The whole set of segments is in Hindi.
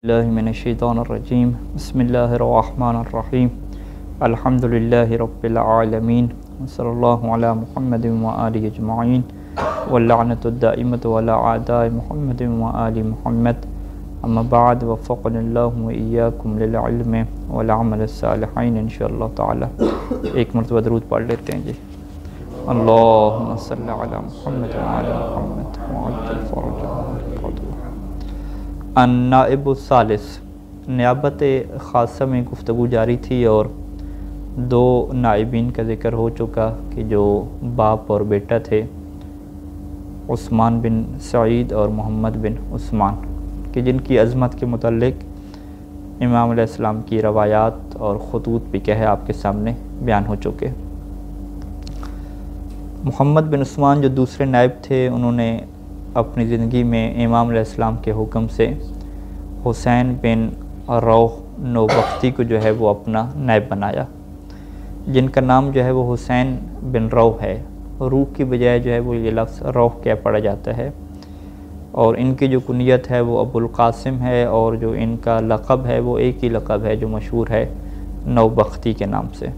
मिनश्शैतानिर्रजीम बिस्मिल्लाहिर्रहमानिर्रहीम अल्हम्दुलिल्लाहि रब्बिल आलमीन सल्लल्लाहु अला मुहम्मदिन व आलिहि अजमाइन वल्लअनतु दाइमतु अला आदाए मुहम्मदिन व आलि मुहम्मद अम्मा बाद वफ़क़निल्लाहु व इय्याकुम लिल इल्मि वल अमल सालिहीन इंशाअल्लाह ताला। एक मरतबा दरूद पढ़ लेते हैं जी। अल्लाहुम्मा सल्लि अला मुहम्मद व आलि मुहम्मद व अज्जिल फ़रजहुम। अन्नाइबुस सालिस, नियाबत ख़ासा में गुफ्तगू जारी थी और दो नाइबीन का ज़िक्र हो चुका कि जो बाप और बेटा थे, उस्मान बिन सईद और मोहम्मद बिन उस्मान, कि जिनकी अज़मत के मुतल्लिक़ इमाम अलैहिस्सलाम की रवायात और ख़ुतूत भी क्या है आपके सामने बयान हो चुके। मोहम्मद बिन उस्मान जो दूसरे नाइब थे, उन्होंने अपनी ज़िंदगी में इमाम अलैहिस्सलाम के हुक्म से हुसैन बिन रौह नौबख्ती को जो है वो अपना नाइब बनाया, जिनका नाम जो है वो हुसैन बिन रौह है। रूह की बजाय जो है वो ये लफ्ज़ रौह क्या पढ़ा जाता है, और इनकी जो कुनियत है वो अबुल कासिम है, और जो इनका लक़ब है वो एक ही लक़ब है जो मशहूर है नौबख्ती के नाम से।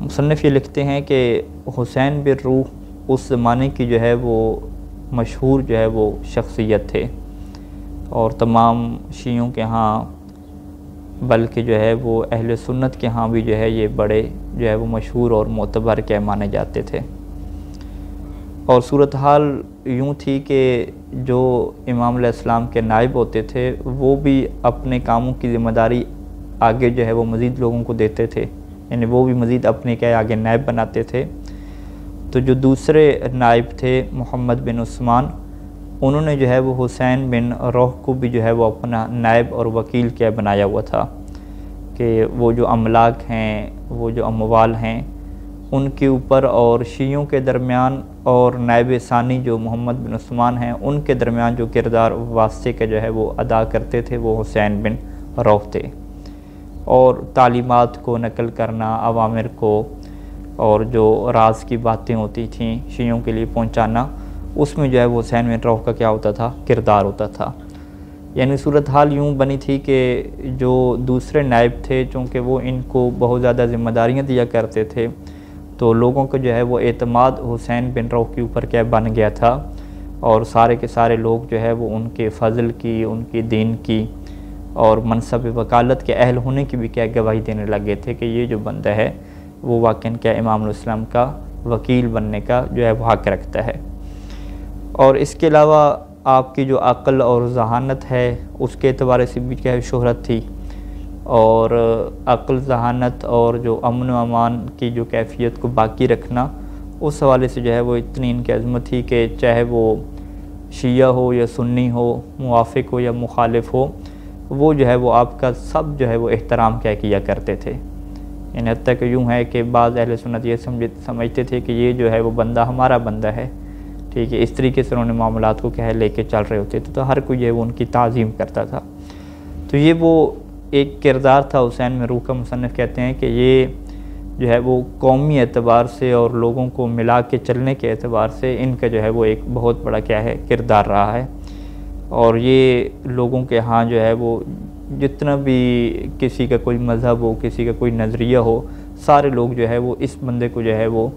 मुसन्निफ़ ये लिखते हैं कि हुसैन बिन रूह उस ज़माने की जो है वो मशहूर जो है वो शख्सियत थे, और तमाम शियों के यहाँ बल्कि जो है वो अहले सुन्नत के यहाँ भी जो है ये बड़े जो है वो मशहूर और मोतबर के माने जाते थे। और सूरत हाल यूँ थी कि जो इमाम अलैहिस्सलाम के नाइब होते थे वो भी अपने कामों की ज़िम्मेदारी आगे जो है वो मज़ीद लोगों को देते थे, यानी वो भी मज़ीद अपने क्या आगे नाइब बनाते थे। तो जो दूसरे नाइब थे मोहम्मद बिन उस्मान, उन्होंने जो है वो हुसैन बिन रौह को भी जो है वो अपना नाइब और वकील क्या बनाया हुआ था कि वो जो अमलाक हैं, वो जो अमवाल हैं, उनके ऊपर और शियों के दरमियान और नाइब सानी जो मोहम्मद बिन उस्मान हैं उनके दरमियान जो किरदार वास्ते के जो है वो अदा करते थे वो हुसैन बिन रौह थे। और तालीमात को नकल करना, अवामिर को और जो राज की बातें होती थीं शियों के लिए पहुंचाना, उसमें जो है वो हुसैन बिन रौह का क्या होता था, किरदार होता था। यानी सूरत हाल यूँ बनी थी कि जो दूसरे नाइब थे, चूँकि वो इनको बहुत ज़्यादा ज़िम्मेदारियाँ दिया करते थे, तो लोगों को जो है वो एतमाद हुसैन बिन रौह के ऊपर क्या बन गया था, और सारे के सारे लोग जो है वो उनके फ़ज़ल की, उनकी दीन की और मनसब वकालत के अहल होने की भी क्या गवाही देने लगे थे कि ये जो बंदा है वो वाक़ई क्या इमाम अलैहिस्सलाम का वकील बनने का जो है वो हक़ रखता है। और इसके अलावा आपकी जो अक़ल और ज़हानत है उसके एतबार से भी क्या है शोहरत थी, और अक़ल, ज़हानत और जो अमन व अमान की जो कैफ़ियत को बाकी रखना, उस हवाले से जो है वो इतनी इनकी अज़मत थी कि चाहे वो शिया हो या सुन्नी हो, मुवाफ़िक़ हो या मुखालिफ़ हो, वो जो है वो आपका सब जो है वो एहतराम क्या किया करते थे। यानी हत्ता कि यूँ है कि बाज़ अहले सुन्नत ये समझते थे कि ये जो है वो बंदा हमारा बंदा है, ठीक है, इस तरीके से उन्होंने मामलात को क्या है लेके चल रहे होते थे, तो हर कोई ये वो उनकी ताज़ीम करता था। तो ये वो एक किरदार था हुसैन बिन रूह का। मुसन्निफ़ कहते हैं कि ये जो है वो कौमी एतबार से और लोगों को मिला के चलने के एतबार से इनका जो है वो एक बहुत बड़ा क्या है किरदार रहा है। और ये लोगों के यहाँ जो है वो जितना भी किसी का कोई मज़हब हो, किसी का कोई नज़रिया हो, सारे लोग जो है वो इस बंदे को जो है वो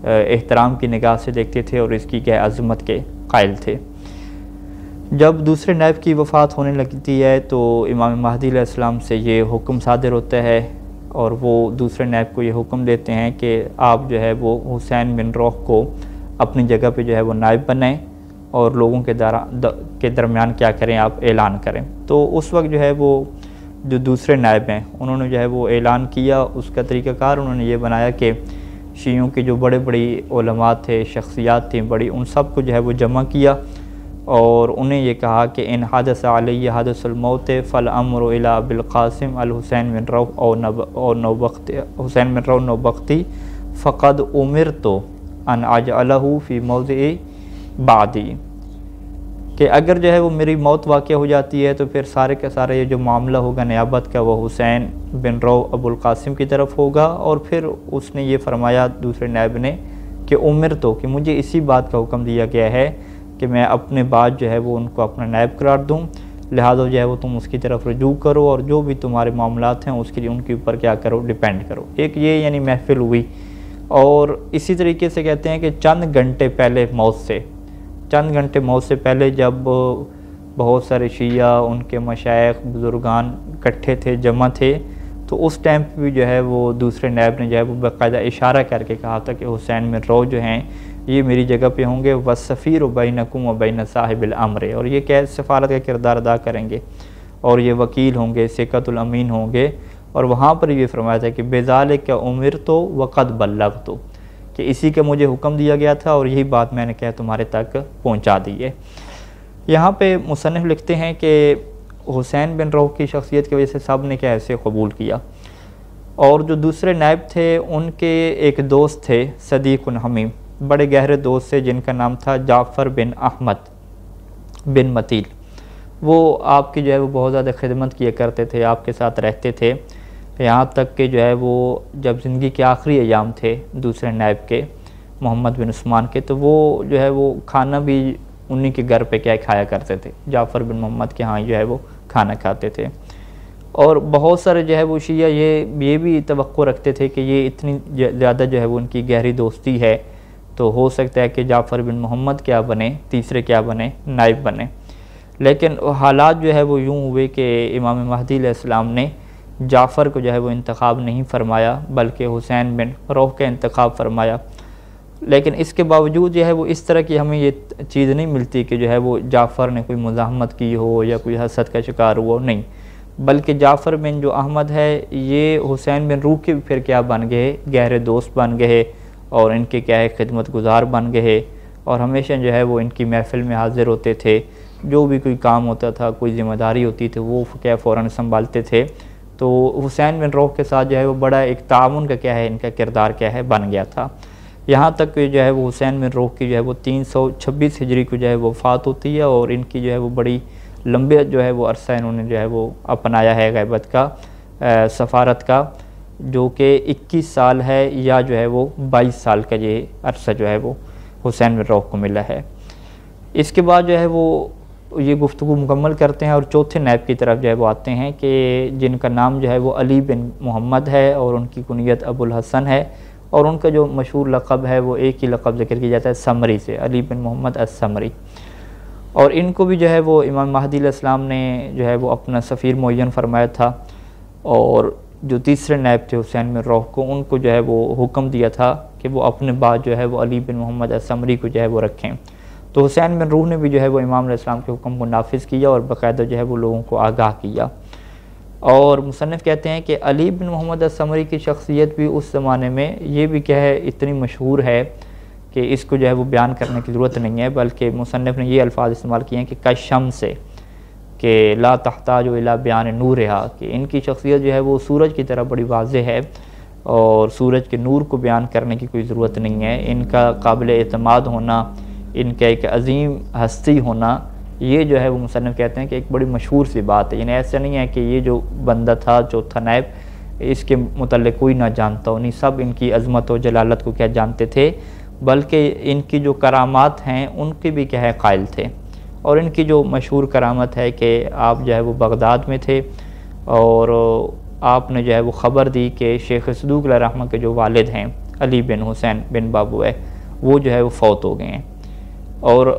एहतराम की निगाह से देखते थे और इसकी क्या अज़मत के कायल थे। जब दूसरे नाइब की वफ़ात होने लगती है तो इमाम महदी अलैहिस्सलाम से ये हुक्म सादिर होता है, और वो दूसरे नाइब को ये हुक्म देते हैं कि आप जो है वो हुसैन बिन रौह को अपनी जगह पे जो है वो नाइब बनाएं और लोगों के दरमियान क्या करें, आप ऐलान करें। तो उस वक्त जो है वो जो दूसरे नाइब हैं उन्होंने जो है वो ऐलान किया। उसका तरीक़ाकार उन्होंने ये बनाया कि शियों के जो बड़े बड़ी उलमा थे, शख्सियात थी बड़ी, उन सब को जो है वो जमा किया और उन्हें ये कहा कि इन हादस अलैहि हादसुल मौत फ़ल अम्रु इला अबिल क़ासिम अल हुसैन बिन रौह और नौबख्ती हुसैन बिन रौह नौबख्ती फ़क़द उमिरतु अन अजअलहु फ़ी मौज़िइ बादी, कि अगर जो है वो मेरी मौत वाक़या हो जाती है तो फिर सारे का सारा ये जो मामला होगा नियाबत का वो हुसैन बिन रौह अबुल कासिम की तरफ होगा। और फिर उसने ये फरमाया दूसरे नायब ने कि उम्र तो कि मुझे इसी बात का हुक्म दिया गया है कि मैं अपने बाद जो है वो उनको अपना नायब करार दूँ, लिहाजा जो है वो तुम उसकी तरफ रुजू करो और जो भी तुम्हारे मामलात हैं उसके लिए उनके ऊपर क्या करो, डिपेंड करो। एक ये यानी महफिल हुई। और इसी तरीके से कहते हैं कि चंद घंटे पहले मौत से पहले जब बहुत सारे शिया, उनके मशाइख, बुज़ुर्गान इकट्ठे थे, जमा थे, तो उस टाइम पे भी जो है वो दूसरे नायब ने जो है वो बाकायदा इशारा करके कहा था कि हुसैन बिन रऊह जो हैं ये मेरी जगह पे होंगे, वसफ़ीर बैनकुम व बैन साहिबिल अम्र, और ये क्या सफ़ारत का किरदार अदा करेंगे और ये वकील होंगे, सिक़तुल अमीन होंगे। और वहाँ पर ये फरमाया था कि बेज़ालिका उमिरतु वक़द बल्लग़तु, कि इसी का मुझे हुक्म दिया गया था और यही बात मैंने क्या तुम्हारे तक पहुँचा दी है। यहाँ पे मुसन्निफ़ लिखते हैं कि हुसैन बिन रऊह की शख्सियत की वजह से सब ने क्या ऐसे कबूल किया। और जो दूसरे नायब थे उनके एक दोस्त थे सदीक़ुन हमीम, बड़े गहरे दोस्त थे, जिनका नाम था जाफ़र बिन अहमद बिन मतील। वो आपकी जो है वो बहुत ज़्यादा खिदमत किया करते थे, आपके साथ रहते थे, यहाँ तक कि जो है वो जब ज़िंदगी के आखिरी अयाम थे दूसरे नायब के, मोहम्मद बिन उस्मान के, तो वो जो है वो खाना भी उन्हीं के घर पे क्या खाया करते थे, जाफ़र बिन मोहम्मद के यहाँ जो है वो खाना खाते थे। और बहुत सारे जो है वो शिया ये भी तवक्को रखते थे कि ये इतनी ज़्यादा जो है वो उनकी गहरी दोस्ती है, तो हो सकता है कि जाफ़र बिन मोहम्मद क्या बने, तीसरे क्या बने, नाइब बने। लेकिन हालात जो है वो यूँ हुए कि इमाम महदी अलैहिस्सलाम ने जाफ़र को जो है वो इंतखाब नहीं फरमाया, बल्कि हुसैन बिन रऊह का इंतखाब फरमाया। लेकिन इसके बावजूद जो है वो इस तरह की हमें ये चीज़ नहीं मिलती कि जो है वो जाफ़र ने कोई मुज़ाहमत की हो या कोई हसद का शिकार हुआ, नहीं, बल्कि जाफ़र बिन जो अहमद है ये हुसैन बिन रऊह के फिर क्या बन गए, गहरे दोस्त बन गए और इनके क्या है खिदमत गुजार बन गए। और हमेशा जो है वो इनकी महफ़िल में हाज़िर होते थे, जो भी कोई काम होता था, कोई ज़िम्मेदारी होती थी, वो क्या फ़ौरन संभालते थे। तो हुसैन बिन रऊह के साथ जो है वो बड़ा एक ताउन का क्या है, इनका किरदार क्या है बन गया था। यहाँ तक कि जो है वो हुसैन बिन रऊह की जो है वो 326 हिजरी को जो है वो वफ़ात होती है और इनकी जो है वो बड़ी लंबे जो है वो अरसा इन्होंने जो है वो अपनाया है ग़ैबत का, सफ़ारत का, जो कि 21 साल है या जो है वो 22 साल का ये अरसा जो है वो हुसैन बिन रऊह को मिला है। इसके बाद जो है वो ये गुफ्तगू मुकम्मल करते हैं और चौथे नायब की तरफ जो है वो आते हैं कि जिनका नाम जो है वो अली बिन मोहम्मद है और उनकी कुनियत अबुल हसन है और उनका जो मशहूर लक़ब है वो एक ही लक़ब ज़िक्र किया जाता है समरी से, अली बिन मोहम्मद अस-समरी। और इनको भी जो है वो इमाम महदी अलैहिस्सलाम ने जो है वो अपना सफ़ीर मुअय्यन फरमाया था और जो तीसरे नायब थे हुसैन बिन रऊह को, उनको जो है वो हुक्म दिया था कि वो अपने बाद जो है वो अली बिन मोहम्मद अस-समरी को जो है वो रखें। तो हुसैन बिन रऊह ने भी जो है वो इमाम अलैहिस्सलाम के हुक्म को नाफिज़ किया और बाकायदा जो है वो लोगों को आगाह किया। और मुसन्निफ़ कहते हैं कि अली बिन मोहम्मद अस-समरी की शख्सियत भी उस ज़माने में ये भी क्या है इतनी मशहूर है कि इसको जो है वो बयान करने की ज़रूरत नहीं है, बल्कि मुसन्निफ़ ने ये अल्फाज इस्तेमाल किए हैं कि कशम से कि ला तहताजु इला बयान नूरिहा, कि इनकी शख्सियत जो है वो सूरज की तरह बड़ी वाज़ेह है और सूरज के नूर को बयान करने की कोई ज़रूरत नहीं है। इनका काबिल एतमाद होना, इनका एक अजीम हस्ती होना, ये जो है वो मुसन्निफ़ कहते हैं कि एक बड़ी मशहूर सी बात है। यानी ऐसा नहीं है कि ये जो बंदा था चौथा नायब इसके मुतल्लिक़ कोई ना जानता हो, नहीं, सब इनकी अज़मत और जलालत को क्या जानते थे, बल्कि इनकी जो करामात हैं उनके भी क्या है कायल थे। और इनकी जो मशहूर करामत है कि आप जो है वो बगदाद में थे और आपने जो है वो ख़बर दी कि शेख सदूक रहमा के जो वालिद हैं अली बिन हुसैन बिन बाबू है वो जो है वो फ़ौत हो गए हैं। और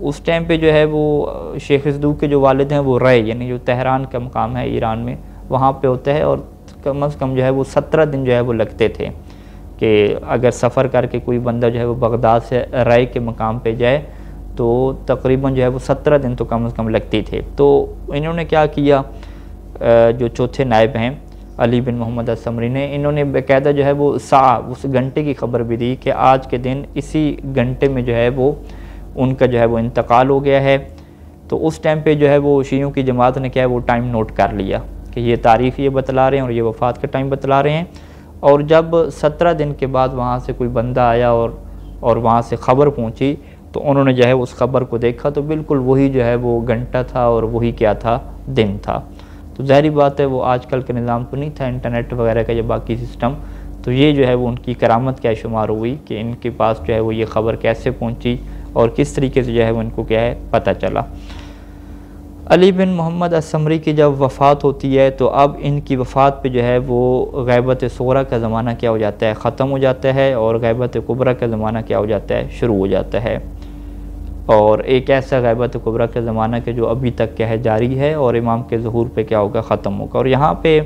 उस टाइम पे जो है वो शेख सदूक के जो वालिद हैं वो रय, यानी जो तेहरान का मकाम है ईरान में, वहाँ पे होता है और कम से कम जो है वो 17 दिन जो है वो लगते थे कि अगर सफ़र करके कोई बंदा जो है वो बगदाद से रय के मकाम पे जाए तो तकरीबन जो है वो 17 दिन तो कम से कम लगती थे। तो इन्होंने क्या किया, जो चौथे नायब हैं अली बिन मोहम्मद अस-समरी ने, इन्होंने बाकायदा जो है वो उस घंटे की खबर भी दी कि आज के दिन इसी घंटे में जो है वो उनका जो है वो इंतकाल हो गया है। तो उस टाइम पे जो है वो शियों की जमात ने क्या है वो टाइम नोट कर लिया कि ये तारीख़ ये बतला रहे हैं और ये वफ़ात का टाइम बतला रहे हैं। और जब 17 दिन के बाद वहाँ से कोई बंदा आया और वहाँ से ख़बर पहुँची तो उन्होंने जो है उस ख़बर को देखा तो बिल्कुल वही जो है वो घंटा था और वही क्या था, दिन था। तो ज़ाहिर बात है वो आजकल के निज़ाम तो नहीं था इंटरनेट वगैरह का या बाकी सिस्टम, तो ये जो है वो उनकी करामत क्या शुमार हुई कि इनके पास जो है वो ये ख़बर कैसे पहुँची और किस तरीके से जो है वो इनको क्या है पता चला। अली बिन मोहम्मद अस्समरी की जब वफ़ात होती है तो अब इनकी वफ़ात पे जो है वो गैबत सोरा का ज़माना क्या हो जाता है, ख़त्म हो जाता है, और गैबत कुबरा का ज़माना क्या हो जाता है, शुरू हो जाता है। और एक ऐसा गैबत कुबरा का ज़माना के जो अभी तक क्या है जारी है, और इमाम के ज़हूर पे क्या होगा, ख़त्म होगा। और यहाँ पे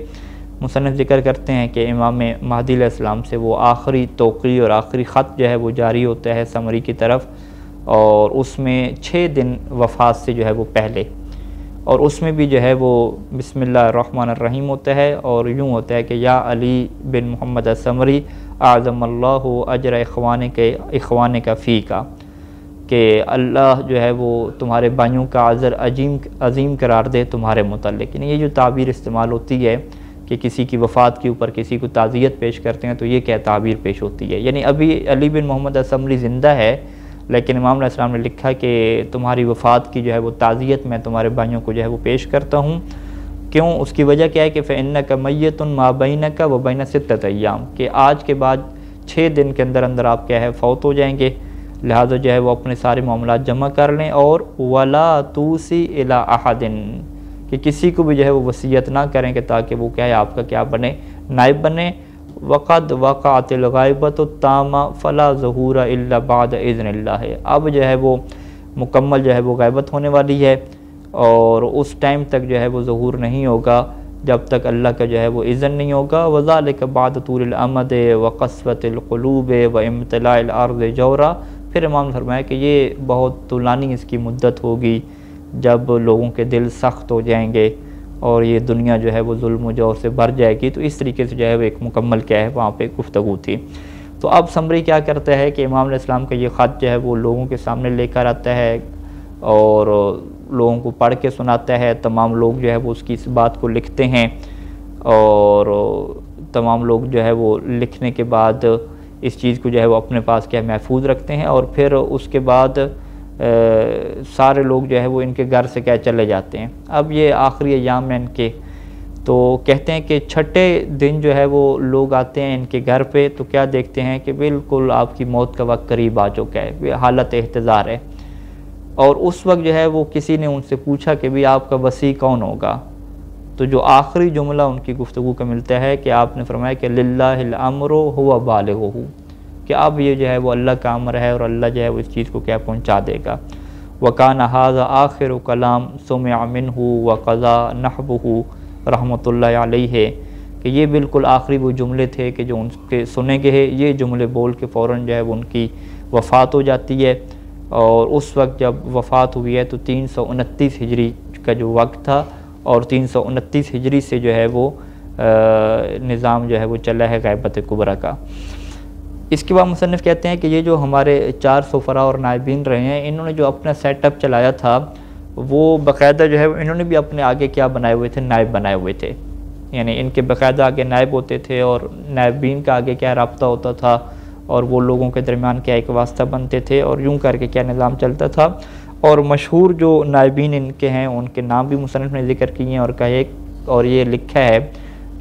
मुसन्निफ़ ज़िक्र करते हैं कि इमाम महदी अलैहिस्सलाम से वो आखिरी तौक़ी और आखिरी ख़त जो है वो जारी होता है समरी की तरफ, और उसमें 6 दिन वफ़ात से जो है वो पहले, और उसमें भी जो है वो बिस्मिल्लाहिर्रहमानिर्रहीम होता है, और यूँ होता है कि या अली बिन मोहम्मद अस्समरी आज़मल्लाहु अजर इख़वाने का फ़ी का, कि अल्लाह जो है वो तुम्हारे भाइयों का अज़र अज़ीम करार दे तुम्हारे मुतल्लिक़। ये जो ताबीर इस्तेमाल होती है कि किसी की वफ़ात के ऊपर किसी को ताज़ियत पेश करते हैं, तो ये क्या ताबीर पेश होती है। यानी अभी अली बिन मोहम्मद अस्समरी ज़िंदा है, लेकिन इमाम अलैहिस्सलाम ने लिखा कि तुम्हारी वफ़ात की जो है वो ताज़ियत मैं तुम्हारे भाइयों को जो है वो पेश करता हूँ। क्यों? उसकी वजह क्या है कि फ़इन्नका मय्यतुन मा बैनका व बैन सित्तत अय्याम, कि आज के बाद 6 दिन के अंदर अंदर आप क्या है फ़ौत हो जाएंगे, लिहाजा जो है वो अपने सारे मामलात जमा कर लें, और वला तूसी इला अहदिन, कि किसी को भी जो है वो वसीयत ना करें कि ताकि वो क्या है आपका क्या बने, नाइब बने। वक़द वक़अतिल ग़ैबतु तामा फ़ला ज़हूरा इल्ला बाद इज़्निल्लाह, अब जो है वो मुकम्मल जो है वो गैबत होने वाली है, और उस टाइम तक जो है वो ज़हूर नहीं होगा जब तक अल्लाह का जो है वो इज़्न नहीं होगा। वज़ालिका बाद तूलिल अमद व क़स्वतिल क़ुलूब व इम्तिलाइल अर्ज़ जौरा, फिर इमाम ने फरमाया कि ये बहुत तुलानी इसकी मुद्दत होगी जब लोगों के दिल सख्त हो जाएंगे और ये दुनिया जो है वो जुल्म जौर से भर जाएगी। तो इस तरीके से जो है वो एक मुकम्मल क्या है वहाँ पे गुफ्तगू थी। तो अब समरी क्या करता है कि इमाम अलैहिस्सलाम का ये ख़त जो है वो लोगों के सामने लेकर आता है और लोगों को पढ़ के सुनाता है। तमाम लोग जो है वो उसकी इस बात को लिखते हैं, और तमाम लोग जो है वो लिखने के बाद इस चीज़ को जो है वो अपने पास क्या महफूज रखते हैं, और फिर उसके बाद सारे लोग जो है वो इनके घर से क्या चले जाते हैं। अब ये आखिरी अय्याम है इनके, तो कहते हैं कि छठे दिन जो है वो लोग आते हैं इनके घर पे, तो क्या देखते हैं कि बिल्कुल आपकी मौत का वक्त करीब आ चुका है, हालत एहतज़ार है। और उस वक्त जो है वो किसी ने उनसे पूछा कि भाई आपका वसी कौन होगा, तो जो आखिरी जुमला उनकी गुफ्तगू का मिलता है कि आपने फरमाया कि लिल्लाहिल अम्रु हुवा बालिगुहु, कि अब ये जो है वो अल्लाह का अमर है और अल्लाह जो है वो इस चीज़ को क्या पहुँचा देगा। वकान हाज़ा आखिर कलाम सुमिअ मिन्हु व क़ज़ा नहबुहु रहमतुल्लाहि अलैहि, कि ये बिल्कुल आखिरी वो जुमले थे कि जो उनके सुने गए। ये जुमले बोल के फ़ौरन जो है वो उनकी वफ़ात हो जाती है, और उस वक्त जब वफ़ात हुई है तो 329 हिजरी का जो वक्त था, और 329 हिजरी से जो है वो निज़ाम जो है वो चला है गैबत कुबरा का। इसके बाद मुसन्निफ़ कहते हैं कि ये जो हमारे 4 सुफ़रा और नायबीन रहे हैं, इन्होंने जो अपना सेटअप चलाया था वो बाकायदा जो है इन्होंने भी अपने आगे क्या बनाए हुए थे, नायब बनाए हुए थे। यानी इनके बाकायदा आगे नायब होते थे, और नायबीन का आगे क्या रब्ता होता था, और वो लोगों के दरमियान क्या एक वास्ता बनते थे, और यूँ करके क्या निज़ाम चलता था। और मशहूर जो नायबीन इनके हैं उनके नाम भी मुसन्निफ़ ने ज़िक्र किए हैं, और कहे और ये लिखा है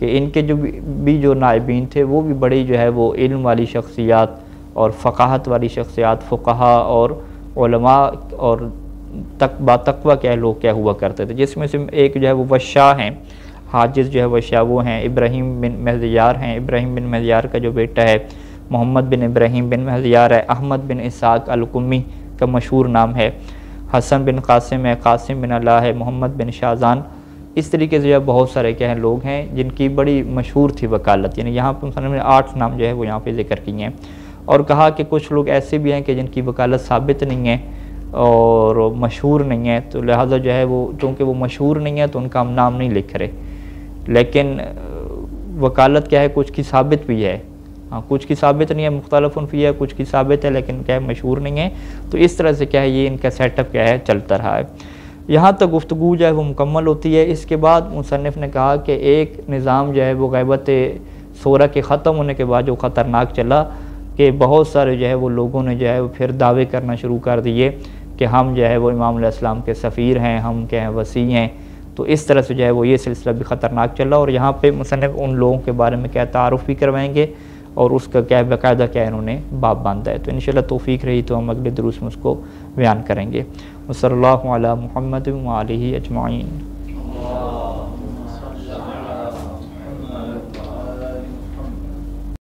कि इनके जो नायबीन थे वो भी बड़ी जो है वो इल्म वाली शख्सियात और फ़क़ाहत वाली शख्सियात, फ़ुक़हा और उलमा और बातक़वा क्या लोग क्या हुआ करते थे, जिसमें से एक जो है वो वशाह हैं, हाजिज़ जो है वशाह वो हैं, इब्राहीम बिन महज़ियार हैं। इब्राहीम बिन महज़ियार का जो बेटा है मोहम्मद बिन इब्राहीम बिन महज़ियार है। अहमद बिन इसाक अल-कुम्मी का मशहूर नाम है। हसन बिन कासिम है, कासिम बिन अल्लाह है, मोहम्मद बिन शाहजान। इस तरीके से जो बहुत सारे क्या हैं लोग हैं जिनकी बड़ी मशहूर थी वकालत। यानी यहाँ पर मुसन्निफ़ ने 8 नाम जो है वो यहाँ पे ज़िक्र किए हैं, और कहा कि कुछ लोग ऐसे भी हैं कि जिनकी वकालत साबित नहीं है और मशहूर नहीं है, तो लिहाजा जो है वो चूँकि वो मशहूर नहीं है तो उनका हम नाम नहीं लिख रहे। लेकिन वकालत क्या है, कुछ की साबित भी है, हाँ कुछ की साबित नहीं है, मुख्तलिफ़ुन फ़ी है, कुछ की साबित है लेकिन क्या है मशहूर नहीं है। तो इस तरह से क्या है ये इनका सेटअप क्या है चलता रहा है। यहाँ तक गुफ्तगू जो है वो मुकम्मल होती है। इसके बाद मुसन्निफ़ ने कहा कि एक निज़ाम जो है वो गैबत सोरा के ख़त्म होने के बाद जो ख़तरनाक चला कि बहुत सारे जो है वो लोगों ने जो है वो फिर दावे करना शुरू कर दिए कि हम जो है वो इमाम अलैहिस्सलाम के सफ़ीर हैं, हम क्या हैं वसी हैं। तो इस तरह से जो है वो ये सिलसिला भी ख़तरनाक चला। और यहाँ पे मुसन्निफ़ उन लोगों के बारे में क्या तारुफ़ भी करवाएंगे और उसका क्या बाकायदा क्या इन्होंने बाब बांधा है। तो इंशाल्लाह तौफीक रही तो हम अगले दुरूस में उसको बयान करेंगे। वसल्लल्लाहु अला मुहम्मद व आलिहि अजमाइन।